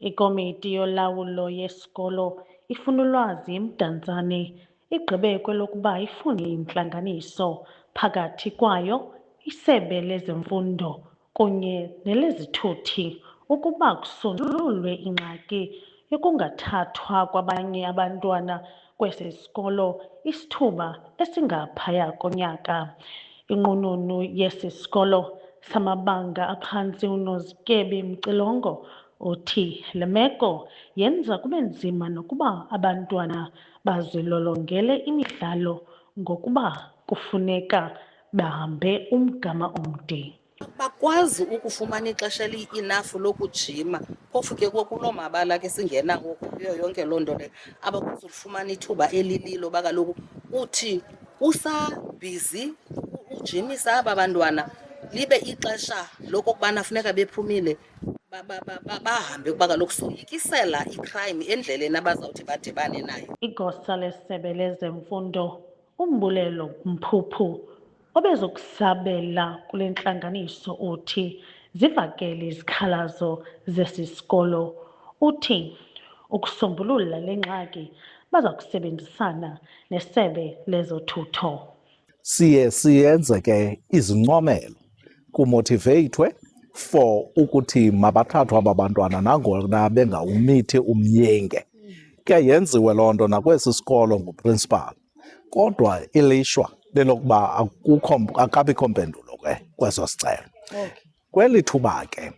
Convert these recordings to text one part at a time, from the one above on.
Ikomiti yolawulo yesikolo ifuna ulwazi eMdantsane igqibe kwelokuba ifune intlanganiso phakathi kwayo, isebe lezemfundo kunye nelezithuthi ukuba kusonjululwe ingxaki yokungathathwa kwabanye abantwana kwesi sikolo isithuba esingaphaya konyaka. Inqununu yesi sikolo samabanga aphantsi uNozikebi Mcilongo uthi le meko yenza kube nzima nokuba abantwana bazilolongele imidlalo ngokuba kufuneka bahambe umgama omde. Bakwazi ukufumana ixesha eli-enough lokujima, phofu ke kuloo mabala ke singena kuyo yonke loo nto leyo abakwazi ukufumana ithuba elililo uba kaloku uthi usabhizi ujimisa aba bantwana libe ixesha lokokubana funeka bephumile bahambe kuba kaloku soyikisela ikrayimi endleleni abazawuthi badibane nayo. Igosa lesebe lezemfundo uMbulelo Mphuphu obezokusabela kule ntlanganiso uthi zivakele izikhalazo zesi sikolo. Uthi ukusombulula le ngxaki baza kusebenzisana nesebe lezothutho. Siye siyenze ke izincomelo kumotiveyithwe for ukuthi mabathathwe aba bantwana nangona bengawumithi umyinge. Ke yenziwe loo nto nakwesi sikolo nguprinsipal, kodwa ilishwa lelokuba akabikho mpendulo ke kweso sicelo. Kweli thuba ke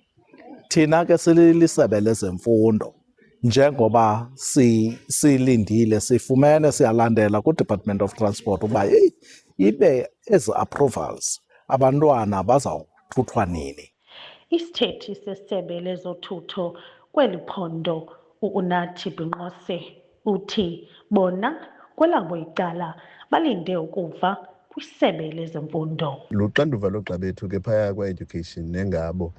thina ke silisebe lezemfundo, njengoba silindile sifumene siyalandela ku-Department of Transport uba ibe ezi approvals abantwana bazawuthuthwa nini. Isithethi sesebe lezothutho kweli phondo uNathi Bhinqose uthi bona kwelabo icala balinde ukuva kwisebe lezemfundo. Luxanduva loogqabethu ke phaya kwa-education nengabo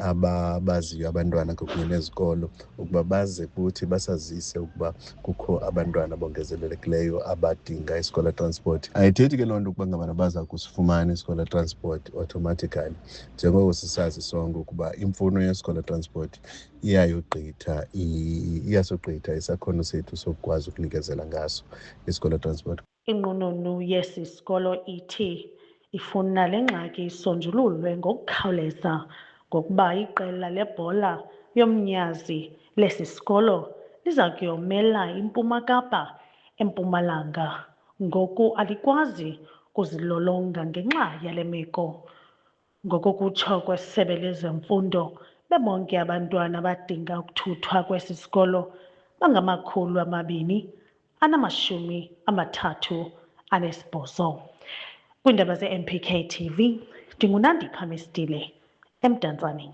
ababaziyo abantwana kunye nezikolo ukuba baze kuthi basazise ukuba kukho abantwana bongezelelekileyo abadinga i-scholar transport. Ayithethi ke loo nto ukuba ngabana baza kusifumana i-scholar transport automatically, njengoko sisazi sonke ukuba imfuno ye-scholar transport iyasogqitha isakhono sethu sokukwazi ukunikezela ngaso i-scholar transport. Inqununu yesi sikolo ithi ifuna le ngxaki isonjululwe ngokukhawuleza ngokuba iqela lebhola yomnyazi lesi sikolo liza kuyomela iMpuma Kapa eMpumalanga ngoku alikwazi ukuzilolonga ngenxa yale meko. Ngokokutsho kwesebe lezemfundo, bebonke abantwana abadinga ukuthuthwa kwesi sikolo bangama-238. Kwiindaba ze-MPK TV, ndinguNandipha Mistile, eMdantsane.